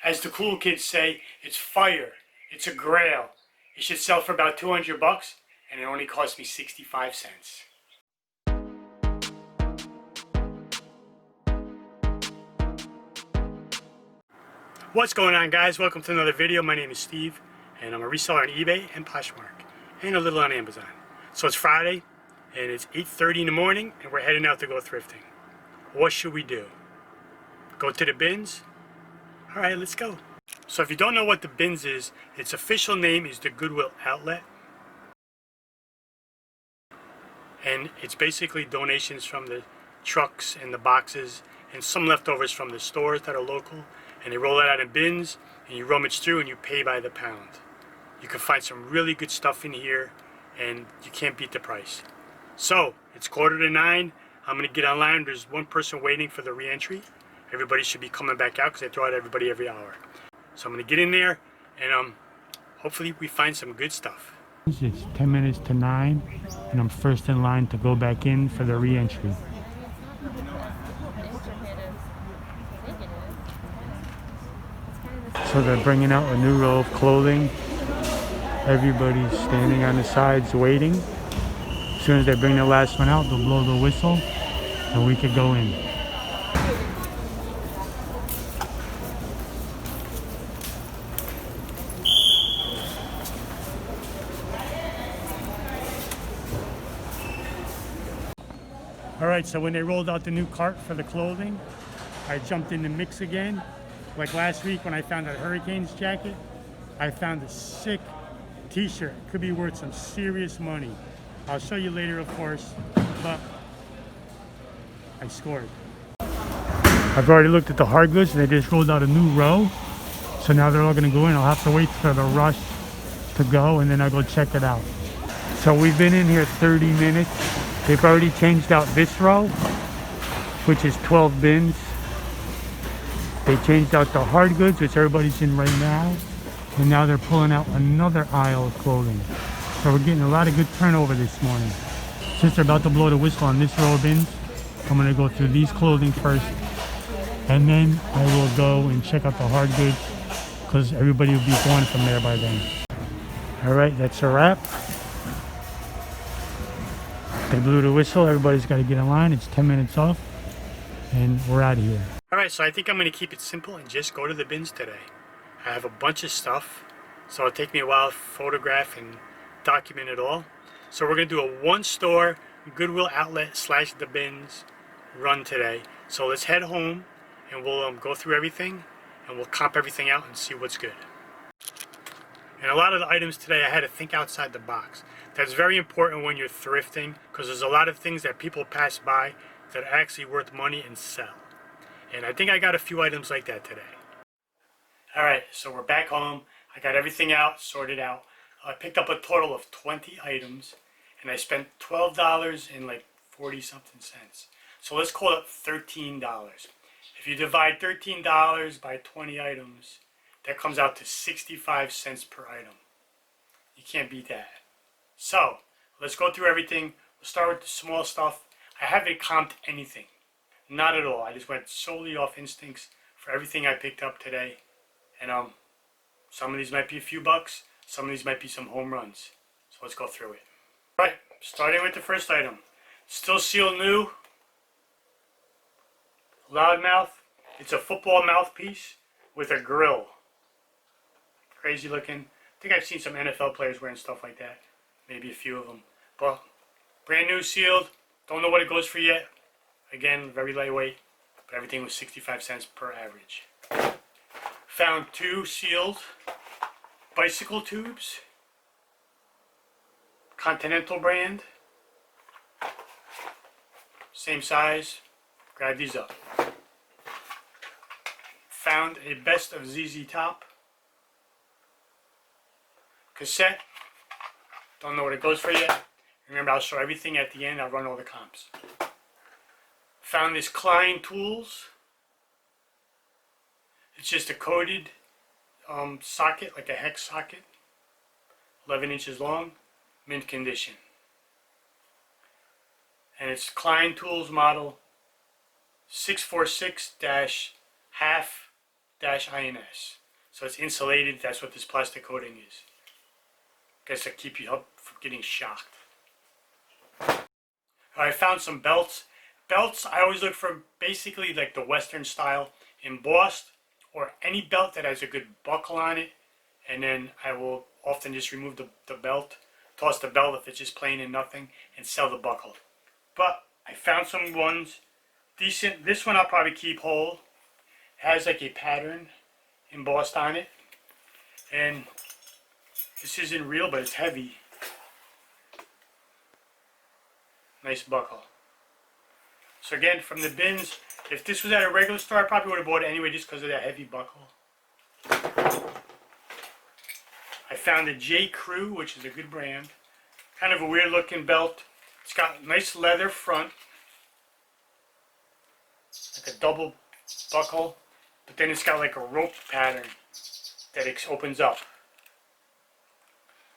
As the cool kids say, it's fire. It's a grail. It should sell for about $200 and it only cost me 65 cents. What's going on, guys? Welcome to another video. My name is Steve and I'm a reseller on eBay and Poshmark and a little on Amazon. So it's Friday and it's 8:30 in the morning and we're heading out to go thrifting. What should we do? Go to the bins? Alright, let's go. So if you don't know what the bins is, its official name is the Goodwill outlet. And it's basically donations from the trucks and the boxes and some leftovers from the stores that are local. And they roll it out in bins and you rummage through and you pay by the pound. You can find some really good stuff in here and you can't beat the price. So it's 8:45. I'm going to get online. There's one person waiting for the re-entry. Everybody should be coming back out because they throw out everybody every hour. So I'm going to get in there and hopefully we find some good stuff. It's 10 minutes to 9 and I'm first in line to go back in for the re-entry. So they're bringing out a new row of clothing. Everybody's standing on the sides waiting. As soon as they bring the last one out, they'll blow the whistle and we could go in. Alright, so when they rolled out the new cart for the clothing, I jumped in the mix again. Like last week when I found a Hurricanes jacket, I found a sick t-shirt. Could be worth some serious money. I'll show you later, of course, but I scored. I've already looked at the hard goods and they just rolled out a new row. So now they're all gonna go in. I'll have to wait for the rush to go and then I'll go check it out. So we've been in here 30 minutes. They've already changed out this row, which is 12 bins. They changed out the hard goods, which everybody's in right now. And now they're pulling out another aisle of clothing. So we're getting a lot of good turnover this morning. Since they're about to blow the whistle on this row of bins, I'm gonna go through these clothing first. And then I will go and check out the hard goods because everybody will be going from there by then. All right, that's a wrap. They blew the whistle. Everybody's got to get in line. It's 10 minutes off and we're out of here. All right, so I think I'm going to keep it simple and just go to the bins today. I have a bunch of stuff, so it'll take me a while to photograph and document it all. So we're going to do a one store Goodwill outlet / the bins run today. So let's head home and we'll go through everything and we'll comp everything out and see what's good. And a lot of the items today I had to think outside the box. That's very important when you're thrifting because there's a lot of things that people pass by that are actually worth money and sell. And I think I got a few items like that today. Alright, so we're back home. I got everything out, sorted out. I picked up a total of 20 items and I spent $12 and like 40 something cents. So let's call it $13. If you divide $13 by 20 items, that comes out to 65 cents per item. You can't beat that. So, let's go through everything. We'll start with the small stuff. I haven't comped anything. Not at all. I just went solely off instincts for everything I picked up today. And some of these might be a few bucks. Some of these might be some home runs. So let's go through it. Alright, starting with the first item. Still sealed new. Loudmouth. It's a football mouthpiece with a grill. Crazy looking. I think I've seen some NFL players wearing stuff like that. Maybe a few of them. But brand new, sealed. Don't know what it goes for yet. Again, very lightweight. But everything was 65 cents per average. Found 2 sealed bicycle tubes. Continental brand. Same size. Grab these up. Found a Best of ZZ Top cassette. Don't know what it goes for yet. Remember, I'll show everything at the end. I'll run all the comps. Found this Klein Tools. It's just a coated socket, like a hex socket. 11 inches long. Mint condition. And it's Klein Tools model 646-half ins. So it's insulated. That's what this plastic coating is. Guess to keep you up from getting shocked. I found some belts. Belts, I always look for basically like the Western style, embossed, or any belt that has a good buckle on it. And then I will often just remove the belt, toss the belt if it's just plain and nothing, and sell the buckle. But I found some ones decent. This one I'll probably keep whole. It has like a pattern embossed on it. And this isn't real, but it's heavy. Nice buckle. So again, from the bins, if this was at a regular store, I probably would have bought it anyway just because of that heavy buckle. I found a J. Crew, which is a good brand. Kind of a weird looking belt. It's got nice leather front. Like a double buckle. But then it's got like a rope pattern that opens up.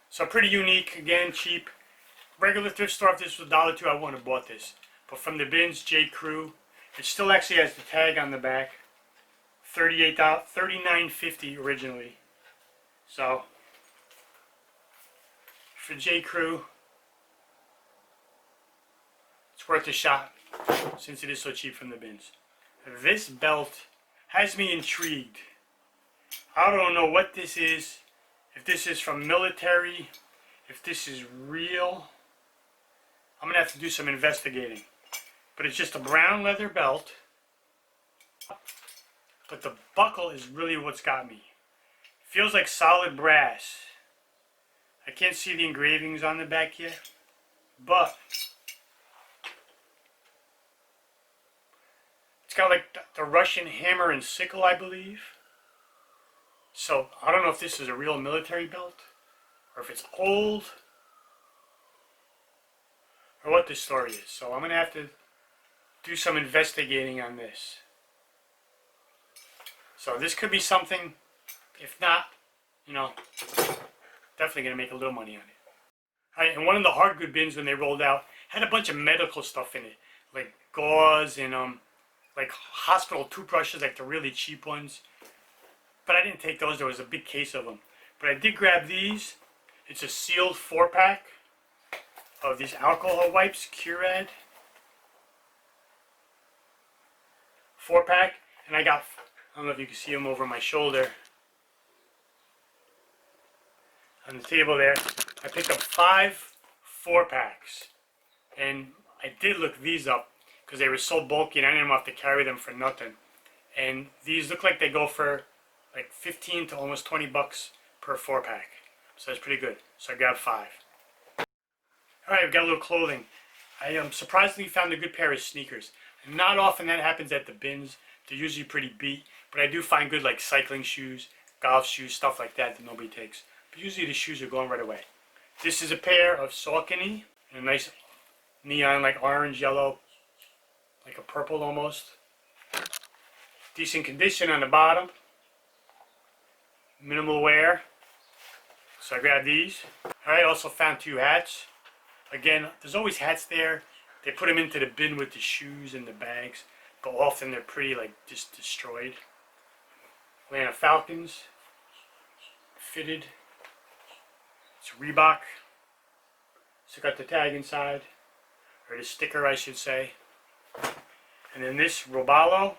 So pretty unique, again, cheap. Regular thrift store, if this was $1.02, I wouldn't have bought this. But from the bins, J. Crew, it still actually has the tag on the back. $39.50 originally. So for J. Crew, it's worth a shot since it is so cheap from the bins. This belt has me intrigued. I don't know what this is. If this is from military, if this is real, I'm going to have to do some investigating. But it's just a brown leather belt. But the buckle is really what's got me. Feels like solid brass. I can't see the engravings on the back yet. But it's got like the Russian hammer and sickle, I believe. So I don't know if this is a real military belt or if it's old or what the story is. So I'm going to have to do some investigating on this. So this could be something, if not, you know, definitely going to make a little money on it. Alright, and one of the hard good bins when they rolled out had a bunch of medical stuff in it, like gauze and like hospital toothbrushes, like the really cheap ones. But I didn't take those, there was a big case of them. But I did grab these. It's a sealed 4-pack of these alcohol wipes, Curad. 4-pack, and I don't know if you can see them over my shoulder. On the table there, I picked up 5 4-packs. And I did look these up because they were so bulky and I didn't have to carry them for nothing. And these look like they go for like 15 to almost 20 bucks per 4-pack. So that's pretty good. So I grabbed 5. Alright, we've got a little clothing. I surprisingly found a good pair of sneakers. Not often that happens at the bins. They're usually pretty beat. But I do find good like cycling shoes, golf shoes, stuff like that that nobody takes. But usually the shoes are going right away. This is a pair of Saucony. A nice neon like orange, yellow, like a purple almost. Decent condition on the bottom. Minimal wear. So I grabbed these. Alright, also found 2 hats. Again, there's always hats there. They put them into the bin with the shoes and the bags, but often they're pretty like just destroyed. Atlanta Falcons. Fitted. It's Reebok. So got the tag inside. Or the sticker I should say. And then this Robalo.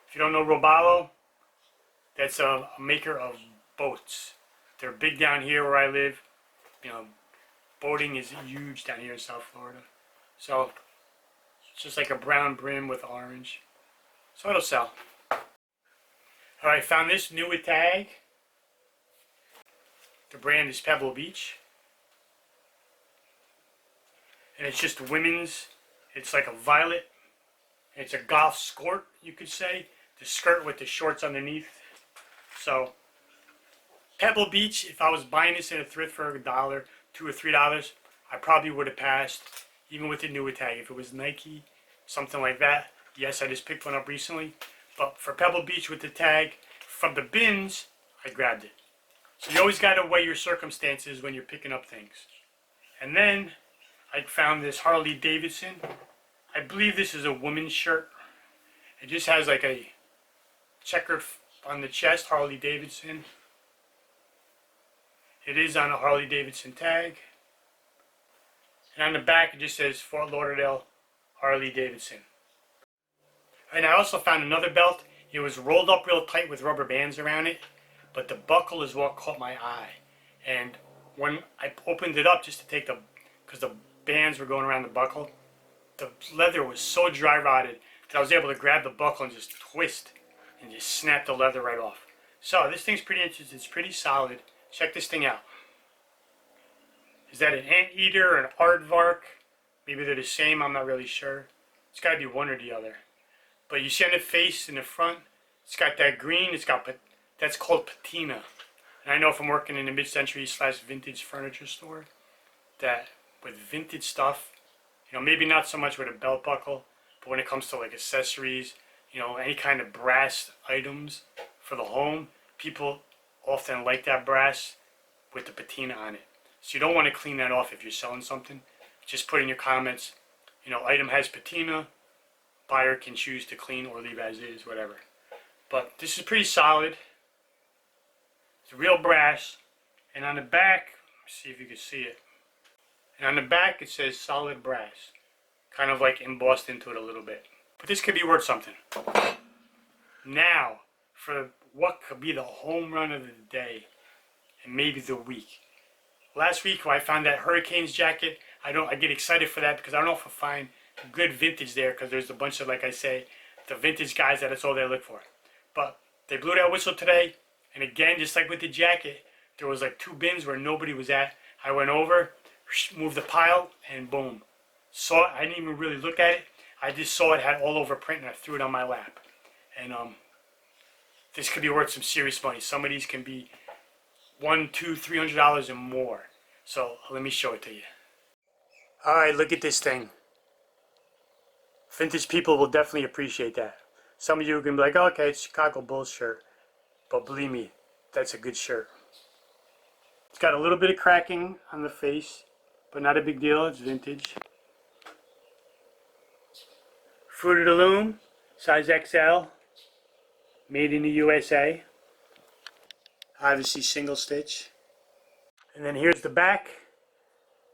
If you don't know Robalo, that's a maker of boats. They're big down here where I live. You know, boating is huge down here in South Florida. So, it's just like a brown brim with orange. So it'll sell. Alright, found this new with tag. The brand is Pebble Beach. And it's just women's. It's like a violet. It's a golf skirt, you could say. The skirt with the shorts underneath. So, Pebble Beach, if I was buying this at a thrift for $1, $2 or $3, I probably would have passed, even with the newer tag. If it was Nike, something like that, yes, I just picked one up recently. But for Pebble Beach with the tag, from the bins, I grabbed it. So you always got to weigh your circumstances when you're picking up things. And then I found this Harley Davidson. I believe this is a woman's shirt. It just has like a checkered on the chest, Harley Davidson. It is on a Harley Davidson tag. And on the back it just says Fort Lauderdale Harley Davidson. And I also found another belt. It was rolled up real tight with rubber bands around it, but the buckle is what caught my eye. And when I opened it up just to take because the bands were going around the buckle, the leather was so dry rotted that I was able to grab the buckle and just twist and just snap the leather right off. So this thing's pretty interesting. It's pretty solid. Check this thing out. Is that an anteater or an aardvark? Maybe they're the same, I'm not really sure. It's got to be one or the other. But you see on the face in the front, it's got that green, that's called patina. And I know from working in a mid-century / vintage furniture store that with vintage stuff, maybe not so much with a belt buckle, but when it comes to like accessories, any kind of brass items for the home, people often like that brass with the patina on it. So you don't want to clean that off if you're selling something. Just put in your comments, item has patina, buyer can choose to clean or leave as is, whatever. But this is pretty solid. It's real brass. And on the back, see if you can see it. And on the back it says solid brass. Kind of like embossed into it a little bit. But this could be worth something. Now, for what could be the home run of the day and maybe the week. Last week when I found that Hurricanes jacket, I get excited for that because I don't know if I'll find good vintage there because there's a bunch of, like I say, the vintage guys that's all they look for. But they blew that whistle today, and again, just like with the jacket, there was like 2 bins where nobody was at. I went over, moved the pile, and boom. Saw it, I didn't even really look at it. I just saw it had all over print and I threw it on my lap. And this could be worth some serious money. Some of these can be $100, $200, $300 and more. So let me show it to you. Alright, look at this thing. Vintage people will definitely appreciate that. Some of you are going to be like, oh, okay, it's Chicago Bulls shirt. But believe me, that's a good shirt. It's got a little bit of cracking on the face, but not a big deal. It's vintage. Fruit of the Loom, size XL, made in the USA. Obviously single stitch. And then here's the back.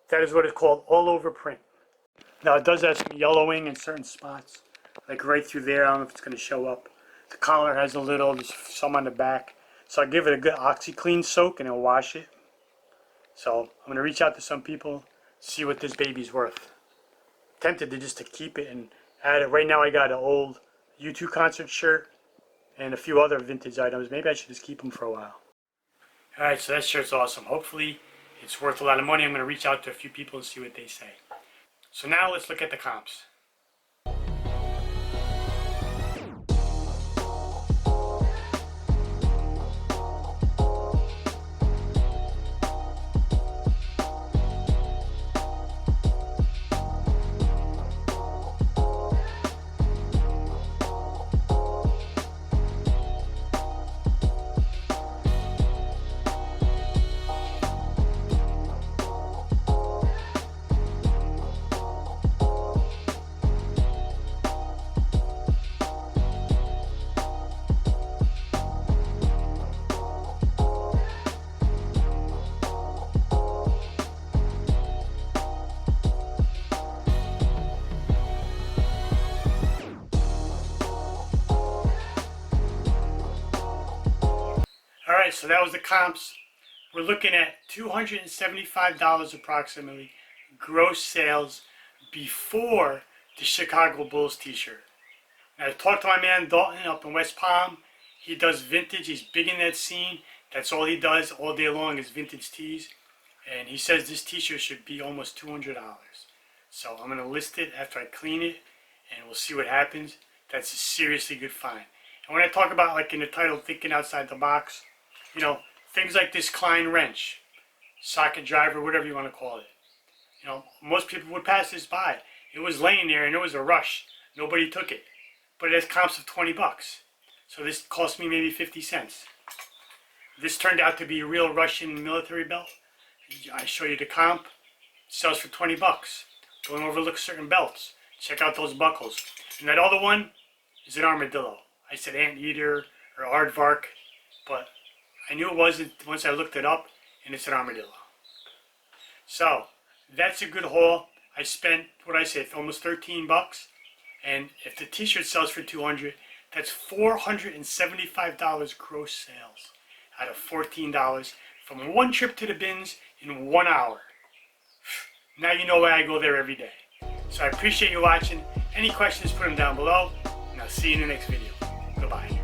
That is what is called all over print. Now it does have some yellowing in certain spots, like right through there. I don't know if it's going to show up. The collar has a little, there's some on the back. So I give it a good OxyClean soak and I'll wash it. So I'm going to reach out to some people, see what this baby's worth. Tempted to just to keep it and add it. Right now I got an old U2 concert shirt and a few other vintage items. Maybe I should just keep them for a while. Alright, so that shirt's awesome. Hopefully it's worth a lot of money. I'm going to reach out to a few people and see what they say. So now let's look at the comps. Alright, so that was the comps. We're looking at $275 approximately gross sales before the Chicago Bulls t-shirt. Now, I talked to my man Dalton up in West Palm. He does vintage. He's big in that scene. That's all he does all day long is vintage tees. And he says this t-shirt should be almost $200. So I'm going to list it after I clean it and we'll see what happens. That's a seriously good find. And when I talk about, like in the title, thinking outside the box, things like this Klein wrench, socket driver, whatever you want to call it. Most people would pass this by. It was laying there and it was a rush. Nobody took it. But it has comps of $20. So this cost me maybe 50 cents. This turned out to be a real Russian military belt. I show you the comp. It sells for $20. Go and overlook certain belts. Check out those buckles. And that other one is an armadillo. I said anteater or aardvark, but I knew it wasn't once I looked it up, and it's an armadillo. So that's a good haul. I spent, what I say, almost 13 bucks, and if the t-shirt sells for 200, that's $475 gross sales out of $14 from one trip to the bins in 1 hour. Now you know why I go there every day. So I appreciate you watching. Any questions, put them down below, and I'll see you in the next video. Goodbye.